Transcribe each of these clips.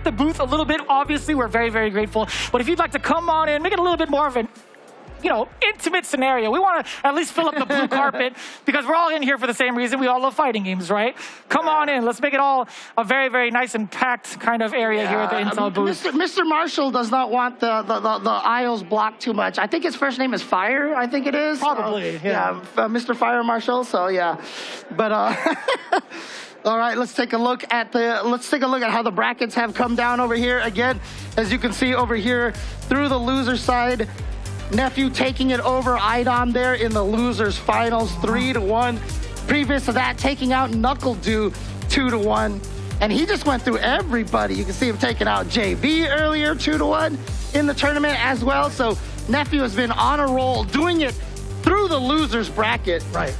pack the booth a little bit, obviously, we're very, very grateful. But if you'd like to come on in, make it a little bit more of an intimate scenario. We want to at least fill up the blue carpet because we're all in here for the same reason. We all love fighting games, right? Come on in. Let's make it all a very, very nice and packed kind of area here at the Intel booth. Mr. Marshall does not want the aisles blocked too much. I think his first name is Fire. I think it is. Probably. Mr. Fire Marshall. So yeah, but. All right, let's take a look at how the brackets have come down over here. Again, as you can see over here through the loser side, Nephew taking it over iDom there in the losers finals 3-1. Previous to that, taking out NuckleDu 2-1. And he just went through everybody. You can see him taking out JV earlier 2-1 in the tournament as well. So Nephew has been on a roll, doing it through the losers bracket. Right.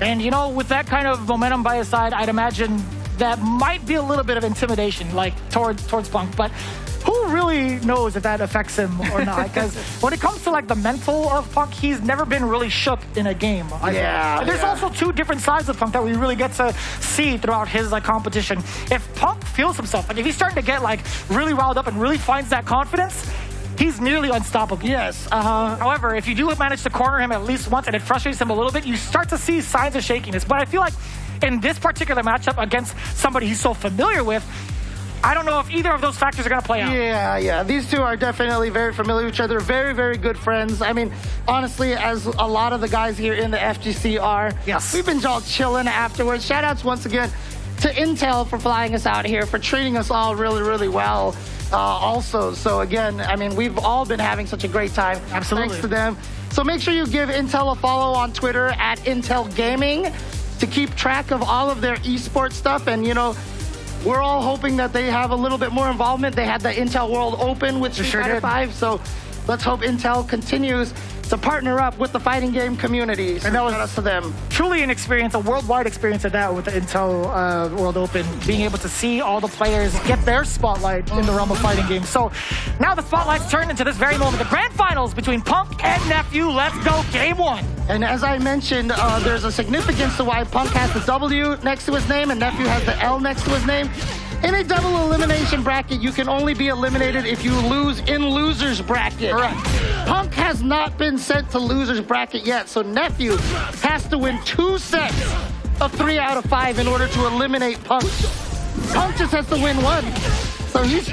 And with that kind of momentum by his side, I'd imagine that might be a little bit of intimidation, like towards Punk. But who really knows if that affects him or not? Because when it comes to like the mental of Punk, he's never been really shook in a game. There's also two different sides of Punk that we really get to see throughout his competition. If Punk feels himself, like if he's starting to get like really riled up and really finds that confidence, he's nearly unstoppable. Yes. However, if you do manage to corner him at least once and it frustrates him a little bit, you start to see signs of shakiness. But I feel like in this particular matchup against somebody he's so familiar with, I don't know if either of those factors are going to play out. Yeah. These two are definitely very familiar with each other. Very, very good friends. I mean, honestly, as a lot of the guys here in the FGC are. Yes. We've been all chilling afterwards. Shout outs once again to Intel for flying us out here, for treating us all really, really well. Also, so again, I mean, we've all been having such a great time. Absolutely. Thanks to them. So make sure you give Intel a follow on Twitter at Intel Gaming to keep track of all of their esports stuff. And, we're all hoping that they have a little bit more involvement. They had the Intel World Open with Street Fighter 5, so let's hope Intel continues to partner up with the fighting game community. So and that was shout out to them. Truly an experience, a worldwide experience of that with the Intel World Open, being able to see all the players get their spotlight in the realm of fighting games. So now the spotlight's turned into this very moment, the grand finals between Punk and Nephew. Let's go, game one. And as I mentioned, there's a significance to why Punk has the W next to his name and Nephew has the L next to his name. In a double elimination bracket, you can only be eliminated if you lose in losers bracket. Correct. Punk has not been sent to losers bracket yet, so Nephew has to win 2 sets of 3 out of 5 in order to eliminate Punk. Punk just has to win 1. So he's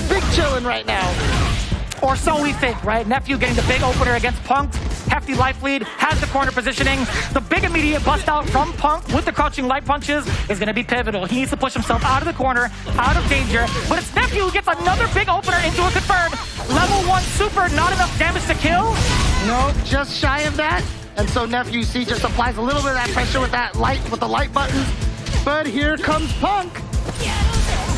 big chilling right now. Or so we think, right? Nephew getting the big opener against Punk. Hefty life lead, has the corner positioning. The big immediate bust out from Punk with the crouching light punches is going to be pivotal. He needs to push himself out of the corner, out of danger. But it's Nephew who gets another big opener into a confirmed level 1 super. Not enough damage to kill. No, just shy of that. And so Nephew, see, just applies a little bit of that pressure with that light, with the light buttons. But here comes Punk.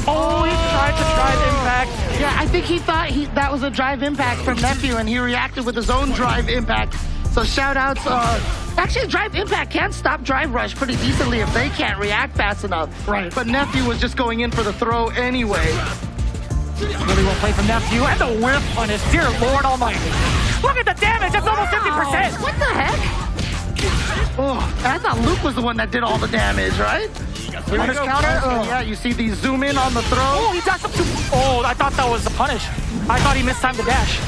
Oh, he tried to drive impact. Yeah, I think he thought that was a drive impact from Nephew, and he reacted with his own drive impact. So shout outs. Actually, drive impact can stop drive rush pretty decently if they can't react fast enough. Right. But Nephew was just going in for the throw anyway. Really well played from Nephew, and the whiff punish. Dear Lord Almighty. Look at the damage. That's almost 50%. What the heck? Oh, I thought Luke was the one that did all the damage, right? Here we go. Counter. Yeah, you see the zoom in on the throw. Oh, he dashed up to... Oh, I thought that was the punish. I thought he missed time to dash.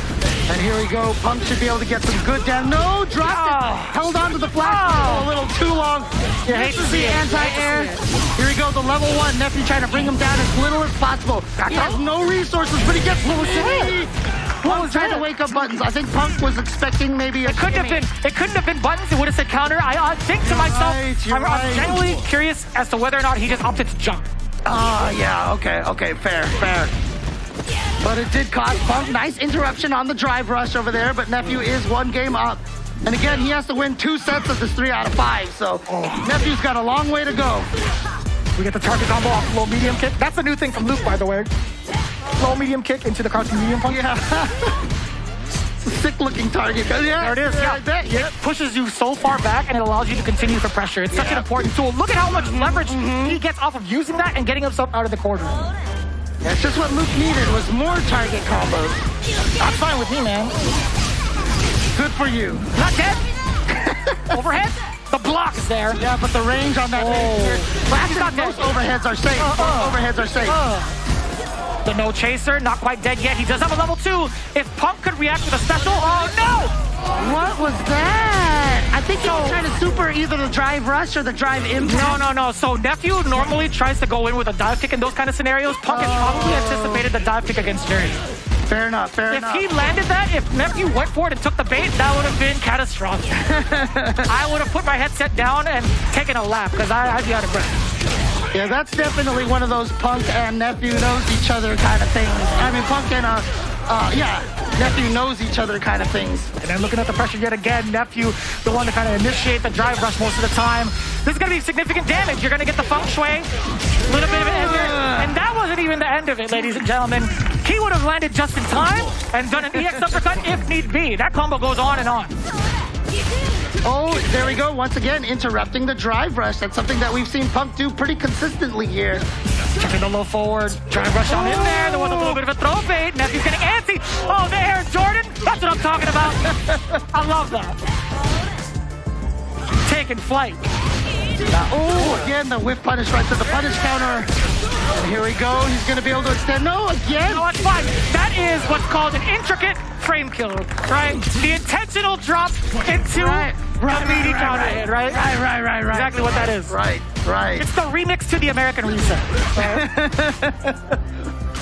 And here we go. Punk should be able to get some good damage. No, dropped it. Held on to the flash a little too long. You hate to see the anti-air. Here we go, the level 1. Nephew trying to bring him down as little as possible. He has no resources, but he gets what was it? What was trying to wake up buttons? I think Punk was expecting maybe a It couldn't have been buttons. It would have said counter. I think to myself, I'm genuinely curious as to whether or not he just opted to jump. Yeah, okay, fair. But it did cost Punk. Nice interruption on the drive rush over there, but Nephew is 1 game up. And again, he has to win 2 sets of this 3 out of 5, so Nephew's got a long way to go. We get the target combo off low medium kick. That's a new thing from Luke, by the way. Low medium kick into the crouching medium punch. Yeah. It's a sick looking target. Yeah, there it is. Yeah. Like that. It pushes you so far back and it allows you to continue for pressure. It's such an important tool. Look at how much leverage he gets off of using that and getting himself out of the corner. That's just what Luke needed, was more target combos. That's fine with me, man. Good for you. Not dead. Overhead. The block is there. Yeah, but the range on that. Well, actually, most overheads are safe. Overheads are safe. The no chaser, not quite dead yet. He does have a level 2. If Punk could react with a special, oh no! What was that? I think he was trying to super either the drive rush or the drive impact. No. So Nephew normally tries to go in with a dive kick in those kind of scenarios. Punk had probably anticipated the dive kick against Juri. Fair enough. If he landed that, if Nephew went for it and took the bait, that would have been catastrophic. I would have put my headset down and taken a lap because I'd be out of breath. Yeah, that's definitely one of those Punk and Nephew knows each other kind of things. I mean, Punk and, Nephew knows each other kind of things. And then looking at the pressure yet again, Nephew, the one to kind of initiate the drive rush most of the time. This is going to be significant damage. You're going to get the feng shui, a little bit of an ender, and that wasn't even the end of it, ladies and gentlemen. He would have landed just in time and done an EX uppercut if need be. That combo goes on and on. Oh, there we go. Once again, interrupting the drive rush. That's something that we've seen Punk do pretty consistently here. Checking the low forward. Drive rush on in there. There was a little bit of a throw bait. Nephew's getting antsy. Oh, the Air Jordan. That's what I'm talking about. I love that. Taking flight. Again, the whip punish right to the punish counter. And here we go. He's going to be able to extend. No, again. No, it's fine. That is what's called an intricate frame kill, right? The intentional drop into the meaty counter hit, right? Right. Exactly what that is. Right. It's the remix to the American reset. Right?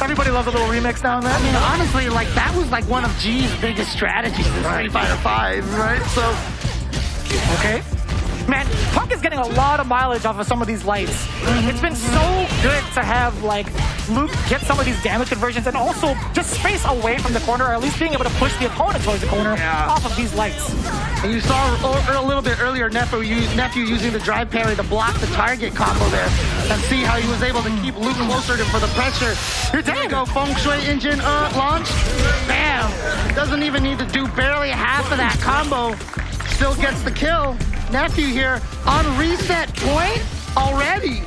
Everybody loves a little remix now and then. I mean, honestly, like that was like one of G's biggest strategies in Street Fighter 5, right? So, okay. Man, Punk is getting a lot of mileage off of some of these lights. It's been so good to have, like, Luke get some of these damage conversions and also just space away from the corner, or at least being able to push the opponent towards the corner off of these lights. And you saw a little bit earlier Nephew using the drive parry to block the target combo there and see how he was able to keep Luke closer for the pressure. There you go, Feng Shui engine launch. Bam! Doesn't even need to do barely half of that combo. Still gets the kill. Nephew here on reset point already.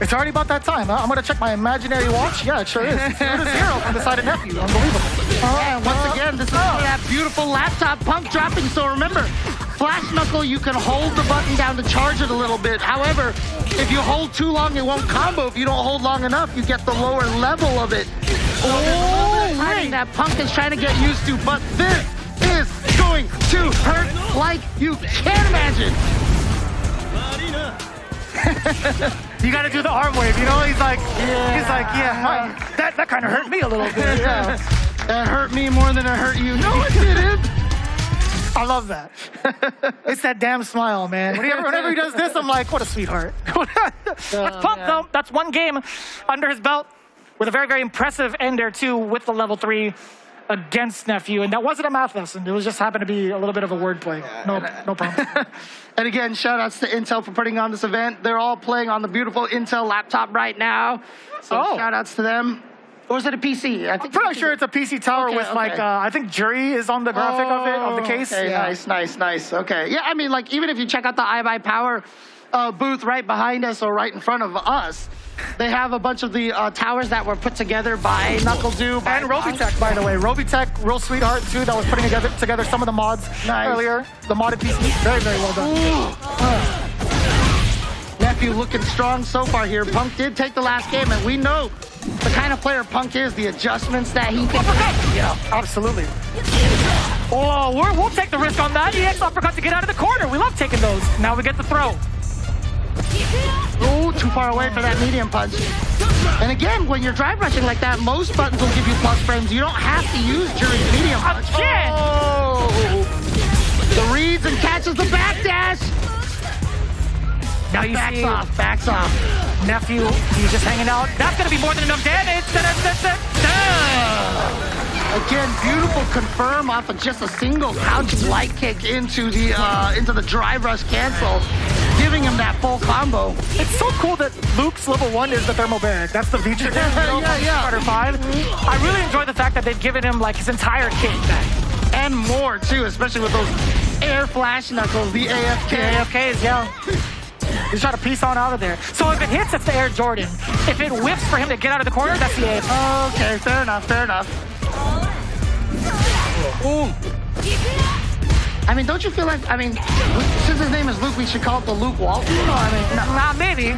It's already about that time, huh? I'm gonna check my imaginary watch. Yeah, it sure is. 0-0 from the side of Nephew. Unbelievable. And once again, this is that beautiful laptop Punk dropping. So remember, Flash Knuckle, you can hold the button down to charge it a little bit. However, if you hold too long, it won't combo. If you don't hold long enough, you get the lower level of it. That Punk is trying to get used to, but this is going to hurt like you can't imagine. You got to do the arm wave, you know? He's like, that kind of hurt me a little bit. Yeah. That hurt me more than it hurt you. No, it didn't. I love that. It's that damn smile, man. Whenever he does this, I'm like, what a sweetheart. That's Punk, though. That's one game under his belt with a very, very impressive ender, too, with the level 3 against Nephew. And that wasn't a math lesson. It was just happened to be a little bit of a wordplay. No problem. And again, shout outs to Intel for putting on this event. They're all playing on the beautiful Intel laptop right now. So shout outs to them. Or is it a PC? I'm pretty sure it's a PC tower with like, I think Juri is on the graphic of the case. Okay, nice. Okay. Yeah, I mean, like, even if you check out the iBuyPower booth right behind us or right in front of us, they have a bunch of the towers that were put together by NuckleDu. And Robitech, by the way. Robitech, real sweetheart, too, that was putting together some of the mods earlier. The modded PC. Very, very well done. Nephew looking strong so far here. Punk did take the last game, and we know the kind of player Punk is, the adjustments that he can make. Yeah, absolutely. Oh, we'll take the risk on that. EX uppercut to get out of the corner. We love taking those. Now we get the throw. Oh, too far away for that medium punch. And again, when you're drive rushing like that, most buttons will give you plus frames. You don't have to use Juri's medium punch. Again! Oh! The reads and catches the backdash. Now you backs off. Nephew, he's just hanging out. That's going to be more than enough damage. Again, beautiful confirm off of just a single couch light kick into the drive rush cancel, giving him that full combo. It's so cool that Luke's level 1 is the thermobaric. That's the feature. Fighter 5. I really enjoy the fact that they've given him like his entire kit back. And more too, especially with those air flash knuckles, the AFK. The AFKs, yeah. He's trying to piece on out of there. So if it hits, it's the Air Jordan. If it whiffs for him to get out of the corner, that's the AFK. Okay, fair enough. Ooh. I mean, don't you feel like, since his name is Luke, we should call it the Luke Walton? Maybe.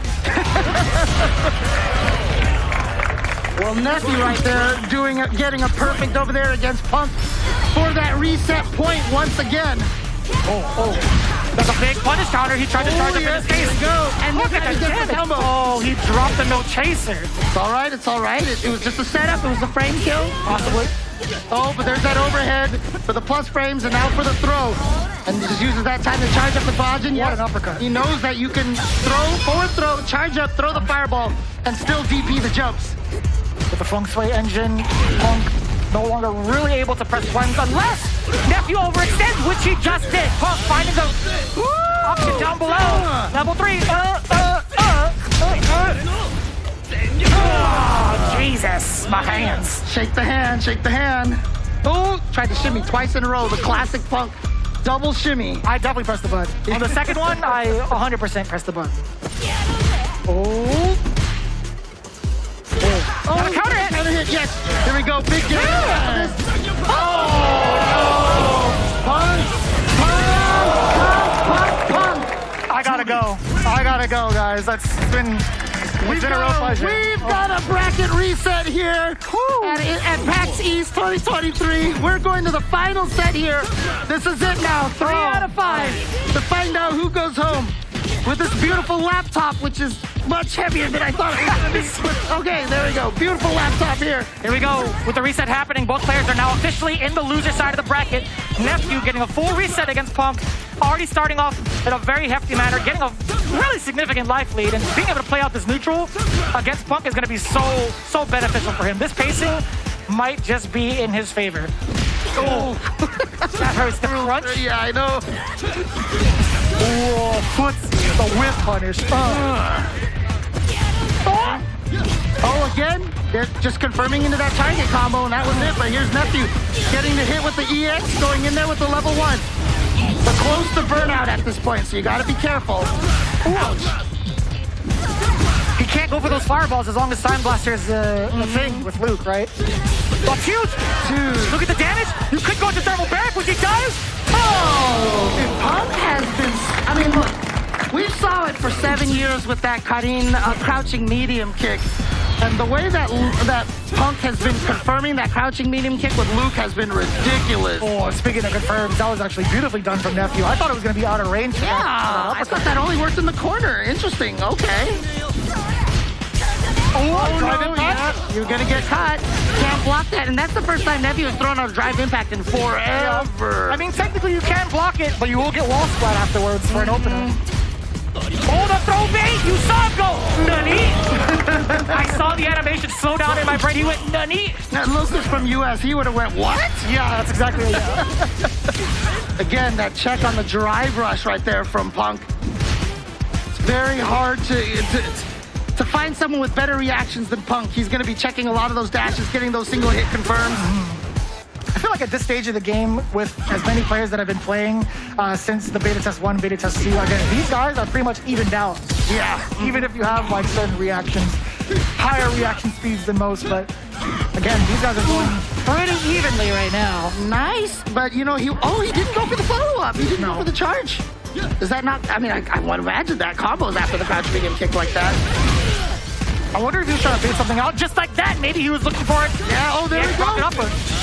Well, Nephew right there getting a perfect over there against Punk for that reset point once again. That's a big punish counter. He tried to charge up in his face. Go. And Look at that damage. Oh, he dropped the no chaser. It's all right. It's all right. It was just a setup. It was a frame kill. Possibly. Oh, but there's that overhead for the plus frames and now for the throw. And he just uses that time to charge up the Bajin. What an uppercut. He knows that you can forward throw, charge up, throw the fireball, and still DP the jumps. With the Feng Shui engine, Punk no longer really able to press buttons unless Nephew overextends, which he just did. Punk finding the option down below. Level 3. Oh, Jesus, my hands. Shake the hand, shake the hand. Oh, tried to shimmy twice in a row. The classic Punk double shimmy. I definitely pressed the button. On the second one, I 100% pressed the button. Oh, counter hit. Counter hit, yes. Here we go, big game. Oh, no. Punk. I gotta go, guys. It's been a real pleasure. We've got a bracket reset here at PAX East 2023. We're going to the final set here. This is it now. 3 out of 5 to find out who goes home with this beautiful laptop, which is much heavier than I thought it was going to be. Okay, there we go. Beautiful laptop here. Here we go. With the reset happening, both players are now officially in the loser side of the bracket. Nephew getting a full reset against Punk. Already starting off in a very hefty manner, getting a really significant life lead, and being able to play out this neutral against Punk is going to be so beneficial for him. This pacing might just be in his favor. Oh, that hurts the crunch. Yeah, I know. Oh, puts the whip punish. Oh, again, they're just confirming into that target combo, and that was it. But here's Nephew getting the hit with the EX, going in there with the level 1. But close to burnout at this point, so you gotta be careful. Ouch. He can't go for those fireballs as long as Sign Blaster is a thing with Luke, right? That's huge! Dude. Look at the damage! You could go into Thermal Barrack, which he does! Oh! Punk has been... I mean, look, we saw it for 7 years with that Karin crouching medium kick. And the way that Punk has been confirming that crouching medium kick with Luke has been ridiculous. Oh, speaking of confirms, that was actually beautifully done from Nephew. I thought it was going to be out of range. Yeah, I thought that only worked in the corner. Interesting, okay. Oh, drive impact. Yeah. You're going to get caught. Can't block that. And that's the first time Nephew has thrown out a drive impact in forever. I mean, technically you can block it, but you will get wall splat afterwards for an opener. Oh, the throw bait! You saw him go! Nani? I saw the animation slow down in my brain. He went, Nani? That Lucas from US, he would have went, what? Yeah, that's exactly what Again, that check on the drive rush right there from Punk. It's very hard to find someone with better reactions than Punk. He's going to be checking a lot of those dashes, getting those single hit confirms. I feel like at this stage of the game, with as many players that have been playing since the beta test 1, beta test 2, again, these guys are pretty much evened out. Yeah. Even if you have like certain reactions, higher reaction speeds than most, but again, these guys are going pretty evenly right now. Nice, but you know, he didn't go for the follow-up. He didn't go for the charge. Is that not, I mean, I want to imagine that combos after the crouch medium kick like that. I wonder if he was trying to figure something out just like that. Maybe he was looking for it. Yeah, oh, there we go.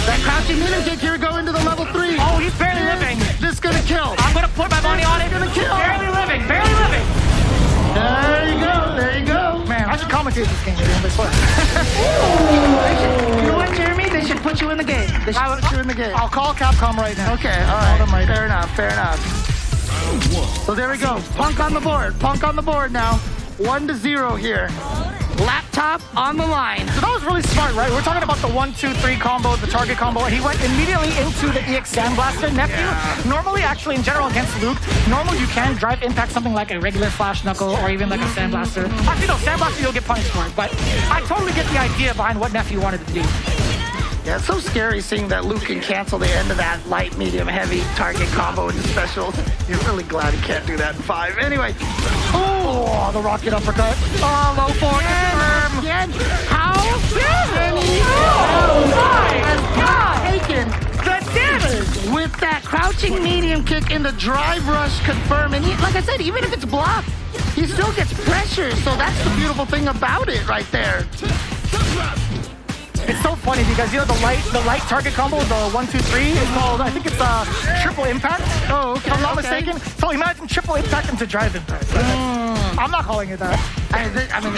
That crouching medium kick here go into the level 3. Oh, he's barely living. This is going to kill. I'm going to put my money on it. Gonna kill. Barely living, barely living. There you go, there you go. Man, I should commentate this game, I swear. You know what, Jeremy? They should put you in the game. They should put you in the game. I'll call Capcom right now. Okay, all right. Fair enough, fair enough. So there we go. Punk on the board. Punk on the board now. 1-0 here. Laptop on the line. So that was really smart, right? We're talking about the 1-2-3 combo, the target combo. He went immediately into the EX Sandblaster. Nephew, normally, actually, in general, against Luke, normally you can drive impact something like a regular Flash Knuckle or even like a Sandblaster. Actually, no, Sandblaster, you'll get punished for it. But I totally get the idea behind what Nephew wanted to do. Yeah, it's so scary seeing that Luke can cancel the end of that light, medium, heavy target combo into specials. You're really glad he can't do that in 5. Anyway. Oh, the rocket uppercut. Oh, low forward. Again. How many has taken the damage with that crouching medium kick in the drive rush confirm? And he, like I said, even if it's blocked, he still gets pressure. So that's the beautiful thing about it right there. It's so funny because you know the light target combo, the 1-2-3 is called, I think it's triple impact. Oh, okay. If I'm not mistaken. So imagine triple impact into drive impact. I'm not calling it that. I mean,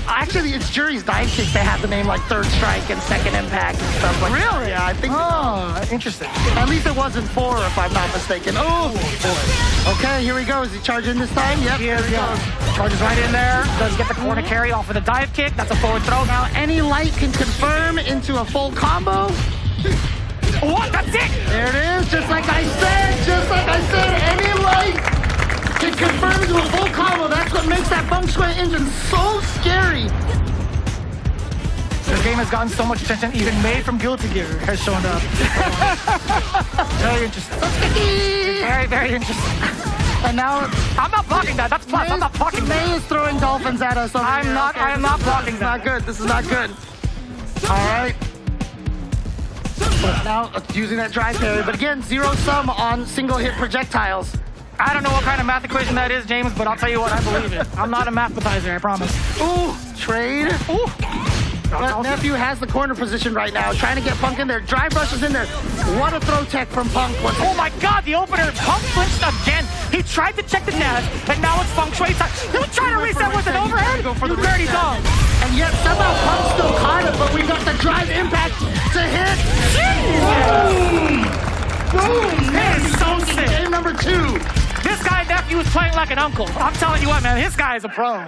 actually, it's Juri's dive kick. They have the name like third strike and second impact and stuff like that. Really? Yeah, I think. Oh, interesting. At least it wasn't 4, if I'm not mistaken. Oh, boy. Okay, here we go. Is he charging this time? Yep. He is, yeah. Charges right in there. Does get the corner carry off with a dive kick. That's a forward throw. Now, any light can confirm into a full combo. What? That's it! There it is, just like I said. Just like I said, any light can confirm into a full combo. That's what makes that Feng Shui engine so scary. The game has gotten so much attention, even May from Guilty Gear has shown up. Very interesting. Very, very interesting. And now I'm not blocking that. That's plus. I'm not blocking that. May is throwing dolphins at us. I am not blocking that. Not good. This is not good. All right. Now using that drive parry, but again, zero sum on single hit projectiles. I don't know what kind of math equation that is, James, but I'll tell you what, I believe it. I'm not a mathematizer, I promise. Ooh, trade. Ooh. But Nephew has the corner position right now, trying to get Punk in there. Drive rush is in there. What a throw tech from Punk. Oh my God, the opener. Punk flinched again. He tried to check the dash, and now it's Feng Shui time. You trying to reset with an overhead? You dirty dog. And yet somehow Punk still caught it, but we got the drive impact to hit. Boom! Boom! That is so sick. Game number 2. This guy, Nephew, is playing like an uncle. I'm telling you what, man, this guy is a pro.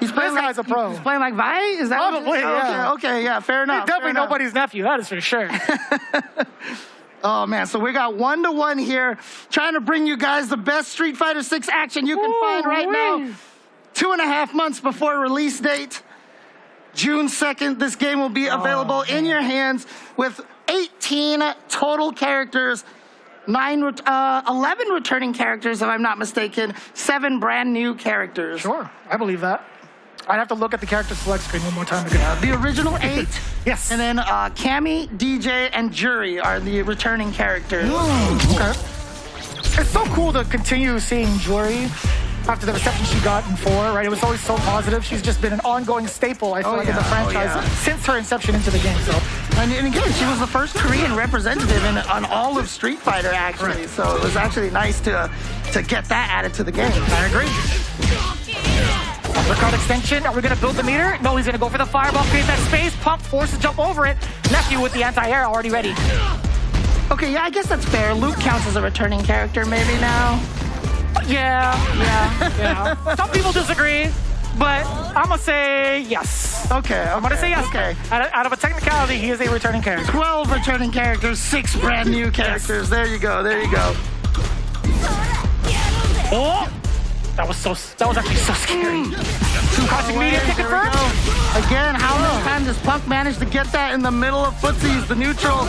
This guy's a pro. He's playing like Vi? Is that probably? Yeah. Okay, yeah, fair enough. He's definitely nobody's nephew, that is for sure. Oh man, so we got 1-1 here, trying to bring you guys the best Street Fighter 6 action you can find right now. 2.5 months before release date, June 2nd. This game will be available in your hands with 18 total characters. 11 returning characters, if I'm not mistaken, 7 brand new characters. Sure, I believe that. I'd have to look at the character select screen one more time again. The original 8. Yes. And then Cammy, DJ, and Juri are the returning characters. Okay. It's so cool to continue seeing Juri after the reception she got in 4, right? It was always so positive. She's just been an ongoing staple, I feel like, in the franchise since her inception into the game. So, and again, she was the first Korean representative on all of Street Fighter, actually. Right. So it was actually nice to get that added to the game. I agree. Uppercut extension. Are we going to build the meter? No, he's going to go for the fireball, create that space. Punk forced to jump over it. Nephew with the anti-air already ready. Okay, yeah, I guess that's fair. Luke counts as a returning character maybe now. Yeah. Some people disagree, but I'm going to say yes. Okay. I'm going to say yes. Okay. Out of a technicality, he is a returning character. 12 returning characters, 6 brand new characters. Yes. There you go. Oh! That was actually so scary. Crouching medium kick confirmed. Again, how many times does Punk manage to get that in the middle of footsies, the neutral?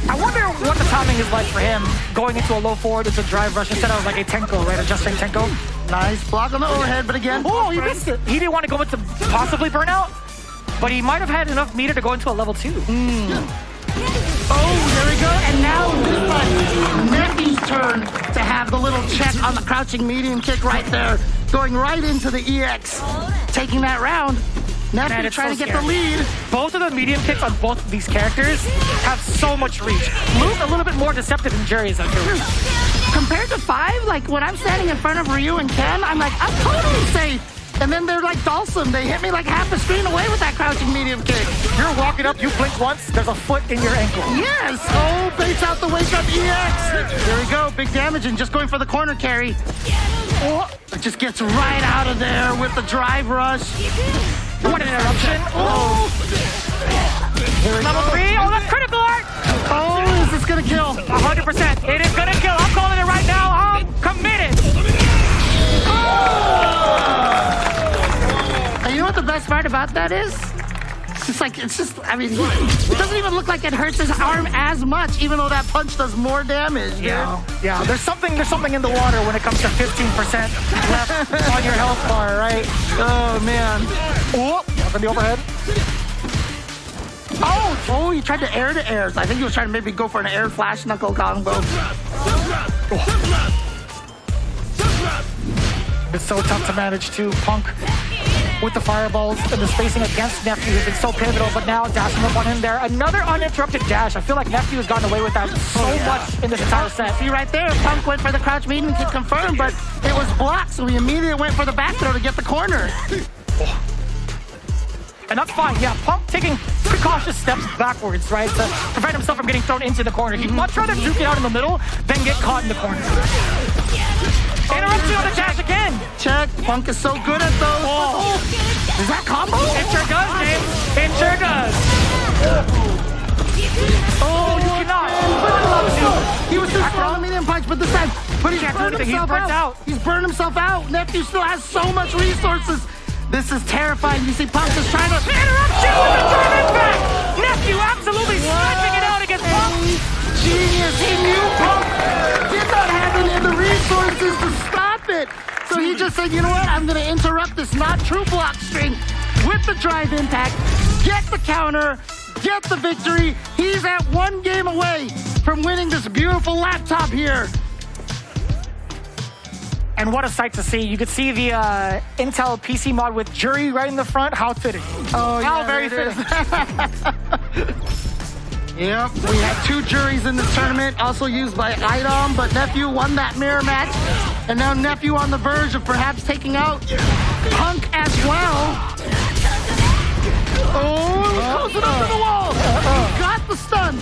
I wonder what the timing is like for him going into a low forward into drive rush instead of like a Tenko, right? A just straight Tenko. Nice block on the overhead, but again. Oh, he missed it. He didn't want to go into possibly burnout, but he might have had enough meter to go into a level 2. Oh, there we go. And now this Nephew's turn to have the little check on the crouching medium kick right there. Going right into the EX. Taking that round. Nephew trying to get the lead. Both of the medium kicks on both of these characters have so much reach. Luke a little bit more deceptive than Juri's, I feel. Compared to 5, like when I'm standing in front of Ryu and Ken, I'm like, I'm totally safe. And then they're like Dawson. They hit me like half the screen away with that crouching medium kick. You're walking up, you blink once, there's a foot in your ankle. Yes! Oh, baits out the wake up EX. There we go, big damage and just going for the corner carry. Oh, it just gets right out of there with the drive rush. What an interruption. Oh! Level 3, oh, that's critical art! Oh, is this gonna kill? 100%, it is gonna kill. I'm calling it right now, I'm committed. And you know what the best part about that is? I mean, it doesn't even look like it hurts his arm as much, even though that punch does more damage. Yeah. There's something in the water when it comes to 15% left on your health bar, right? Oh man. Oh, up in the overhead. Oh, he tried to air to airs. I think he was trying to maybe go for an air flash knuckle combo. It's so tough to manage too, Punk. with the fireballs and the spacing against Nephew has been so pivotal, but now dashing up on him there. Another uninterrupted dash. I feel like Nephew has gotten away with that so much in this entire set. See right there, Punk went for the crouch medium kick confirmed, but it was blocked, so he immediately went for the back throw to get the corner. And that's fine, yeah. Punk taking precautious steps backwards, right, to prevent himself from getting thrown into the corner. He'd much rather duke it out in the middle than get caught in the corner. Interruption on the dash again. Check. Punk is so good at those. Oh. Is that combo? It sure does, James. It sure does. Oh, you cannot. He was just throwing a medium punch, but this time, he's burned himself out. He's burned himself out. Nephew still has so much resources. This is terrifying. You see Punk is trying to interrupt you with the drive impact. Nephew absolutely sniping it out against Punk. Genius. He knew Punk did not have any of the resources to stop it. So he just said, you know what? I'm going to interrupt this not true block string with the drive impact, get the counter, get the victory. He's at 1 game away from winning this beautiful laptop here. And what a sight to see. You could see the Intel PC mod with Juri right in the front. How fitting. Oh, how yeah, very fitting. Yep, we have 2 Juris in this tournament, also used by iDom, but Nephew won that mirror match. And now Nephew on the verge of perhaps taking out Punk as well. Oh, close it up to the wall. He got the stun.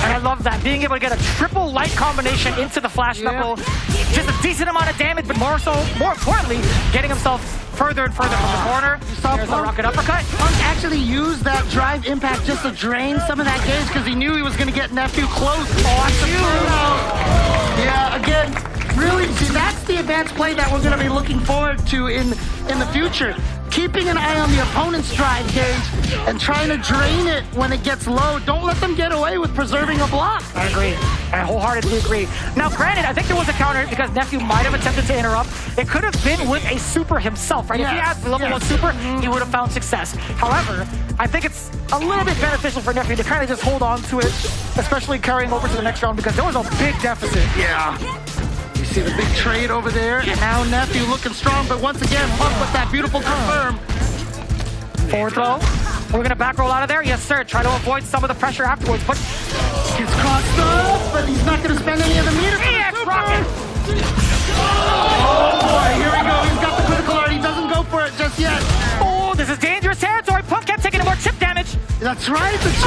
And I love that, being able to get a triple light combination into the flash knuckle. Just a decent amount of damage, but more importantly, getting himself further and further from the corner. There's a rocket uppercut. Punk actually used that drive impact just to drain some of that gauge because he knew he was going to get Nephew close. Yeah, again, really, see, that's the advanced play that we're going to be looking forward to in the future. Keeping an eye on the opponent's drive gauge and trying to drain it when it gets low. Don't let them get away with preserving a block. I agree. I wholeheartedly agree. Now, granted, I think there was a counter because Nephew might have attempted to interrupt. It could have been with a super himself, right? If he had the level 1 super, he would have found success. However, I think it's a little bit beneficial for Nephew to kind of just hold on to it, especially carrying over to the next round because there was a big deficit. Yeah. You see the big trade over there, and now Nephew looking strong, but once again, Punk with that beautiful confirm. Forward throw. We're going to back roll out of there. Yes, sir. Try to avoid some of the pressure afterwards. But he's crossed up, but he's not going to spend any of the meter. Rocket. Oh, boy. Here we go. He's got the critical art. He doesn't go for it just yet. Oh, this is dangerous territory. Punk kept taking more chip damage. That's right. The chip.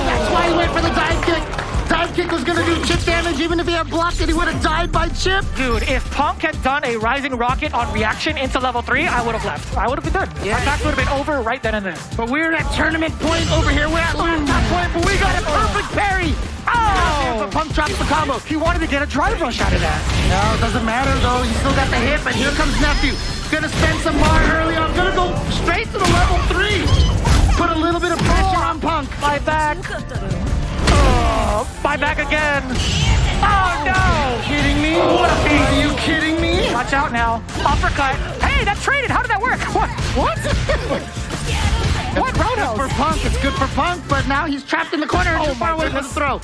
That's why he went for the dive kick. Dive kick was going to do chip damage. Even if he had blocked it, he would have died by chip. Dude, if Punk had done a rising rocket on reaction into level 3, I would have left. I would have been done. Yeah. My match would have been over right then and there. But we're at tournament point over here. We're at laptop point, but we got a perfect parry. Oh! But Punk drops the combo. He wanted to get a drive rush out of that. No, it doesn't matter, though. He still got the hit, but here comes Nephew. Gonna spend some bar early on. Gonna go straight to the level 3. Put a little bit of pressure on Punk. My back. Oh, my back again. Oh, no. Are you kidding me? What a piece. Are you kidding me? Watch out now. Uppercut. Hey, that traded. How did that work? What? What roundhouse? For Punk, it's good for Punk, but now he's trapped in the corner. Too far away for the throw.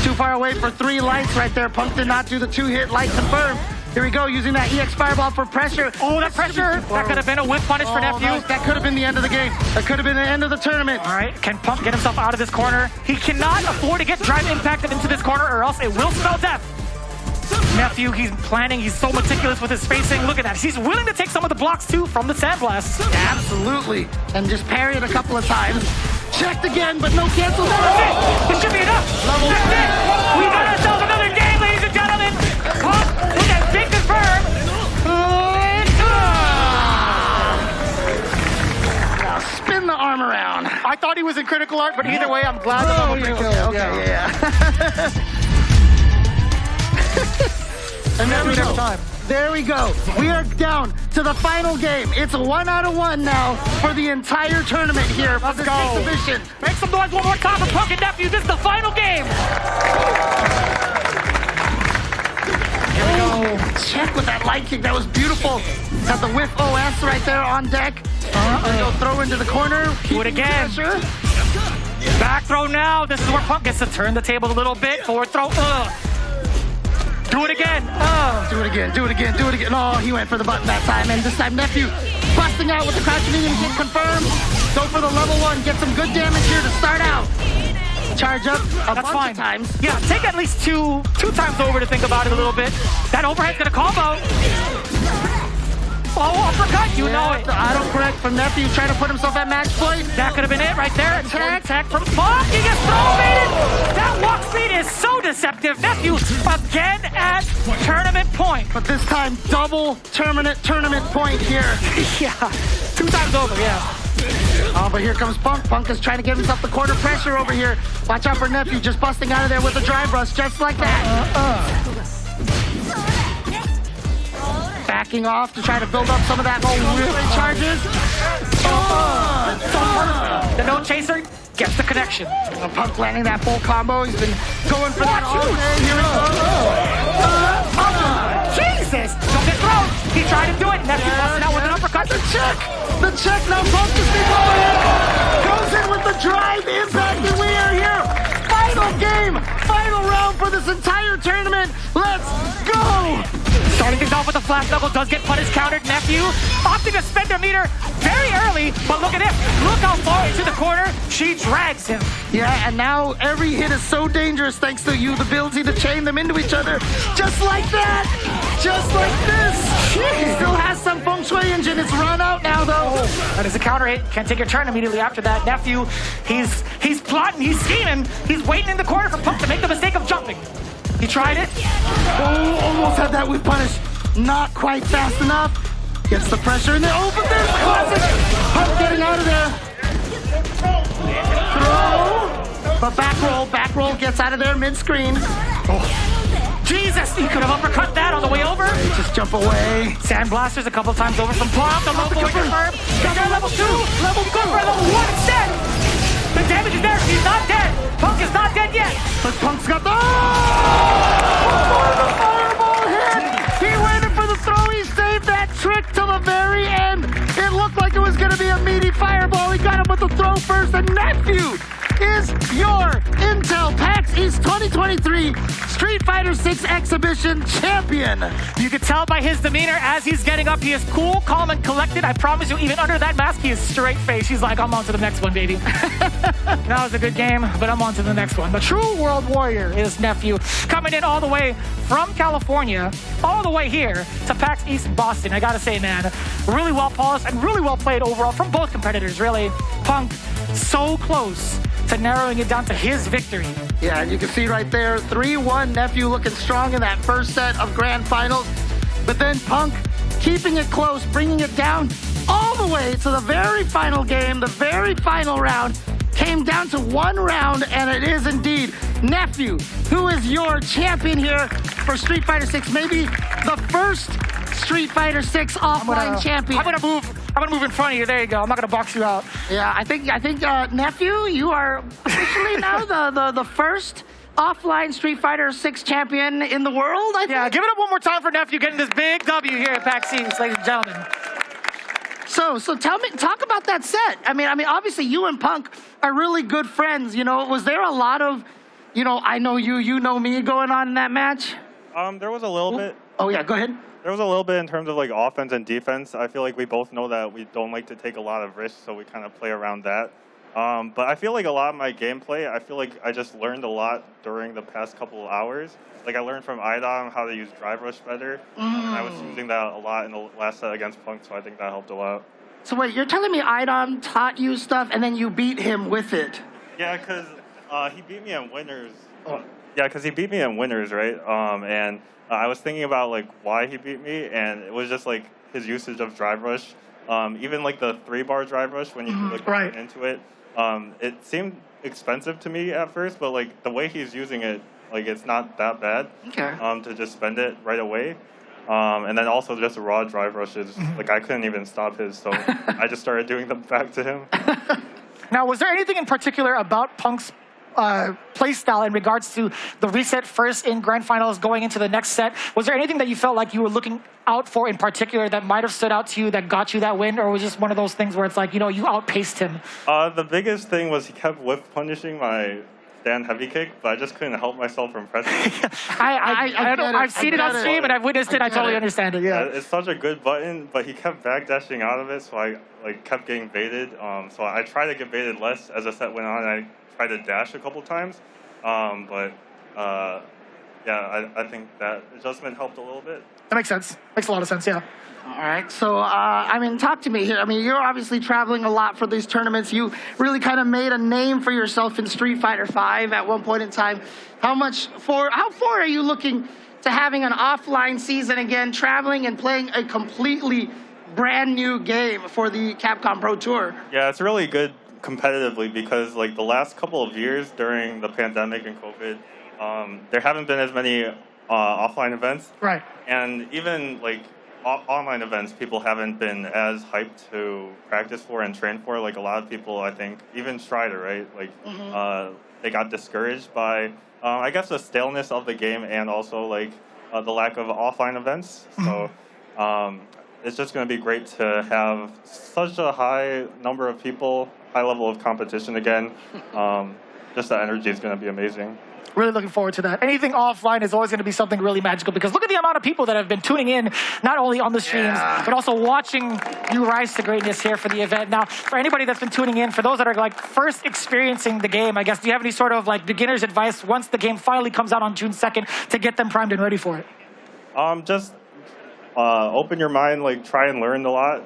Too far away for 3 lights right there. Punk did not do the 2-hit light confirm. Here we go, using that EX Fireball for pressure. Oh, that pressure. That could have been a whip punish for Nephew. That could have been the end of the game. That could have been the end of the tournament. All right, can Punk get himself out of this corner? He cannot afford to get drive impacted into this corner or else it will spell death. Nephew, he's planning. He's so meticulous with his spacing. Look at that. He's willing to take some of the blocks, too, from the sandblast. Absolutely. And just parry it a couple of times. Checked again, but no cancel. That's it. This should be enough. That's it. We got ourselves another game, ladies and gentlemen. Punk with a big confirm. Now spin the arm around. I thought he was in critical art, but either way, I'm glad that I'm Okay, yeah. And there we go. We are down to the final game. It's a 1 out of 1 now for the entire tournament here. Let's go. Exhibition. Make some noise one more time for Punk and Nephew. This is the final game. Here we go. Check with that light kick. That was beautiful. Got the whiff OS right there on deck. Go throw into the corner. Do it again. Back throw now. This is where Punk gets to turn the table a little bit. Forward throw. Do it again. Do it again, do it again, do it again. Oh, he went for the button that time, and this time Nephew busting out with the crouch medium kick confirmed. Go for the level 1, get some good damage here to start out. Charge up a bunch of times. Yeah, take at least two times over to think about it a little bit. That overhead's gonna combo. Oh, uppercut, you know it. The auto correct from Nephew trying to put himself at match point. That could have been it right there. Attack from Punk. He gets thrown. That walk speed is so deceptive. Nephew again at tournament point. But this time, double tournament point here. Yeah, 2 times over, yeah. Oh, but here comes Punk. Punk is trying to give himself the corner pressure over here. Watch out for Nephew just busting out of there with a drive rush just like that. Backing off to try to build up some of that really charges. The no chaser gets the connection. Punk landing that full combo. He's been going for that all day. Here we go. Jesus! Don't get thrown. He tried to do it. Nephew busted out with an uppercut. The check. Now Punk is big goes in with the drive impact, and we are here. Final game, final round for this entire tournament. Let's go. Starting things off with a flash knuckle, does get punish countered. Nephew opting to spend a meter very early, but look at this. Look how far into the corner she drags him. Yeah, and now every hit is so dangerous thanks to you, the ability to chain them into each other. Just like that. Just like this. He still has some feng shui engine. It's run out now, though. That is a counter hit. Can't take your turn immediately after that. Nephew, he's plotting, he's scheming. He's waiting in the corner for Punk to make the mistake of jumping. He tried it. Oh, almost had that with punish. Not quite fast enough. Gets the pressure in there. Oh, but there's the classic. Punk getting out of there. Throw. But back roll gets out of there mid-screen. Oh. Jesus, he could have uppercut that on the way over. Just jump away. Sand blasters a couple times over from Plum. The low boy confirmed. Got there level 2. Level 2 for level 1 instead. The damage is there. He's not dead. Punk is not dead yet. But Punk's got the... the fireball hit. He waited for the throw. He saved that trick till the very end. It looked like it was going to be a meaty fireball. He got him with the throw first. And Nephew is your Intel PAX East 2023 Street Fighter 6 Exhibition champion. You can tell by his demeanor as he's getting up. He is cool, calm, and collected. I promise you, even under that mask, he is straight face. He's like, I'm on to the next one, baby. That was a good game, but I'm on to the next one. The true world warrior is Nephew, coming in all the way from California, all the way here to PAX East in Boston. I gotta say, man, really well polished and really well played overall from both competitors, really. Punk, so close to narrowing it down to his victory. Yeah, and you can see right there, 3-1, Nephew looking strong in that first set of grand finals. But then Punk keeping it close, bringing it down all the way to the very final game, the very final round. Came down to 1 round, and it is indeed Nephew, who is your champion here for Street Fighter 6. Maybe the first Street Fighter 6 offline champion. I'm gonna move in front of you. There you go. I'm not gonna box you out. Yeah, I think Nephew, you are officially now the first offline Street Fighter 6 champion in the world, I think. Yeah, give it up one more time for Nephew getting this big W here at PAX East, ladies and gentlemen. So talk about that set. I mean, obviously you and Punk are really good friends. You know, was there a lot of, I know you know me going on in that match? There was a little bit. Oh yeah, go ahead. There was a little bit in terms of like offense and defense. I feel like we both know that we don't like to take a lot of risks, so we kind of play around that. But I feel like a lot of my gameplay, I feel like I just learned a lot during the past couple of hours. Like I learned from iDom how to use drive rush better. And I was using that a lot in the last set against Punk, so I think that helped a lot. So wait, you're telling me iDom taught you stuff and then you beat him with it? Yeah, because he beat me in winners. Yeah, because he beat me in winners, right? And I was thinking about like why he beat me, and it was just like his usage of drive rush. Even like the 3-bar drive rush when you like into it. It seemed expensive to me at first, but like the way he's using it, like it's not that bad. Okay. To just spend it right away. And then also just raw drive rushes. Like I couldn't even stop his, so I just started doing them back to him. Now, was there anything in particular about Punk's play style in regards to the reset first in grand finals going into the next set? Was there anything that you felt like you were looking out for in particular that might have stood out to you that got you that win, or was it just one of those things where it's like, you outpaced him? The biggest thing was he kept whiff punishing my stand heavy kick, but I just couldn't help myself from pressing it. I've seen it on stream and I've witnessed it. I totally understand it. Yeah. It's such a good button, but he kept backdashing out of it, so I kept getting baited. So I tried to get baited less as the set went on. I tried to dash a couple times, but I think that adjustment helped a little bit. That makes sense. Makes a lot of sense. Yeah. All right, so I mean, talk to me here. I mean, you're obviously traveling a lot for these tournaments. You really kind of made a name for yourself in Street Fighter V at one point in time. How far are you looking to having an offline season again, traveling and playing a completely brand new game for the Capcom Pro Tour? Yeah, it's really good competitively because like the last couple of years during the pandemic and COVID, there haven't been as many offline events. Right. And even like online events, people haven't been as hyped to practice for and train for. Like a lot of people, I think, even Strider, right? Like they got discouraged by, I guess, the staleness of the game and also like the lack of offline events. So it's just going to be great to have such a high number of people, high level of competition again. Just the energy is going to be amazing. Really looking forward to that. Anything offline is always going to be something really magical because look at the amount of people that have been tuning in, not only on the streams, but also watching you rise to greatness here for the event. Now, for anybody that's been tuning in, for those that are like first experiencing the game, I guess, do you have any sort of like beginner's advice once the game finally comes out on June 2nd to get them primed and ready for it? Just open your mind, like try and learn a lot.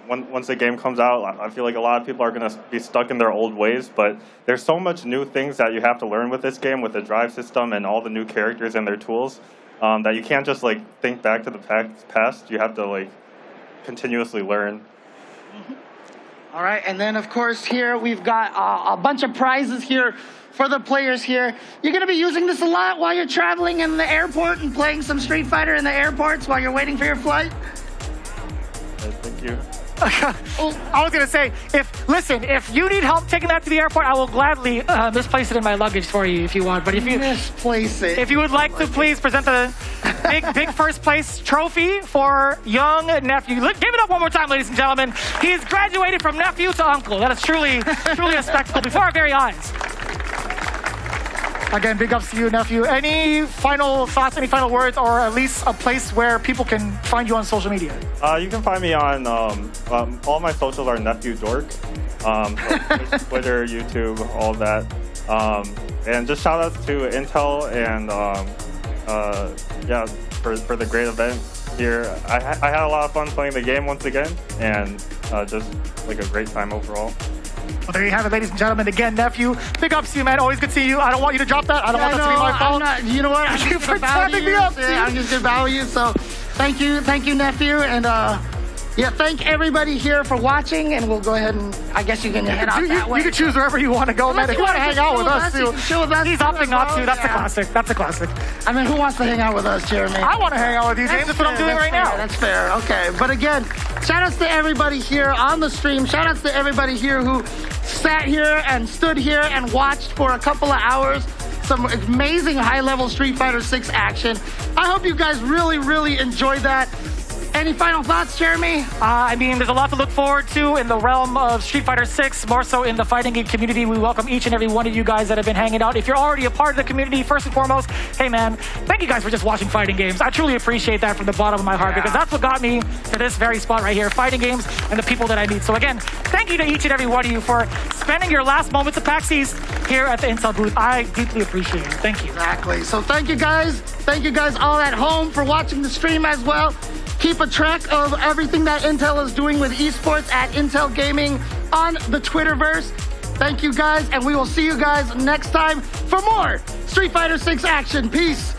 Once the game comes out, I feel like a lot of people are going to be stuck in their old ways, but there's so much new things that you have to learn with this game, with the drive system and all the new characters and their tools, that you can't just like think back to the past. You have to like continuously learn. All right, and then of course here we've got a bunch of prizes here for the players here. You're going to be using this a lot while you're traveling in the airport and playing some Street Fighter in the airports while you're waiting for your flight? Thank you. I was going to say, if you need help taking that to the airport, I will gladly misplace it in my luggage for you if you want. But if you misplace it, if you would like to please present the big first place trophy for young Nephew. Give it up one more time, ladies and gentlemen. He's graduated from nephew to uncle. That is truly a spectacle before our very eyes. Again, big ups to you, Nephew. Any final thoughts, any final words, or at least a place where people can find you on social media? You can find me on, all my socials are Nephew Dork. So Twitter, YouTube, all that. And just shout outs to Intel and, for the great event here. I had a lot of fun playing the game once again, and just like a great time overall. Well, there you have it, ladies and gentlemen. Again, Nephew, big ups to you, man. Always good to see you. I don't want you to drop that. I don't want that to be my fault. You know what? Thank you for standing me up. I'm just going to bow you. So thank you, Nephew. And thank everybody here for watching. And we'll go ahead and I guess you can head out that way. You can choose wherever you want to go, man. If you want to hang out with us, too. He's opting not to. That's a classic. That's a classic. I mean, who wants to hang out with us, Jeremy? I want to hang out with you, James. That's what I'm doing right now. That's fair. Okay. But again, shout outs to everybody here on the stream. Shout outs to everybody here who sat here and stood here and watched for a couple of hours some amazing high-level Street Fighter 6 action. I hope you guys really, really enjoyed that. Any final thoughts, Jeremy? I mean, there's a lot to look forward to in the realm of Street Fighter 6, more so in the fighting game community. We welcome each and every one of you guys that have been hanging out. If you're already a part of the community, first and foremost, hey man, thank you guys for just watching fighting games. I truly appreciate that from the bottom of my heart because that's what got me to this very spot right here, fighting games and the people that I meet. So again, thank you to each and every one of you for spending your last moments of PAX East here at the Intel booth. I deeply appreciate it. Thank you. Exactly. So thank you guys. Thank you guys all at home for watching the stream as well. Keep a track of everything that Intel is doing with esports at Intel Gaming on the Twitterverse. Thank you guys, and we will see you guys next time for more Street Fighter 6 action. Peace.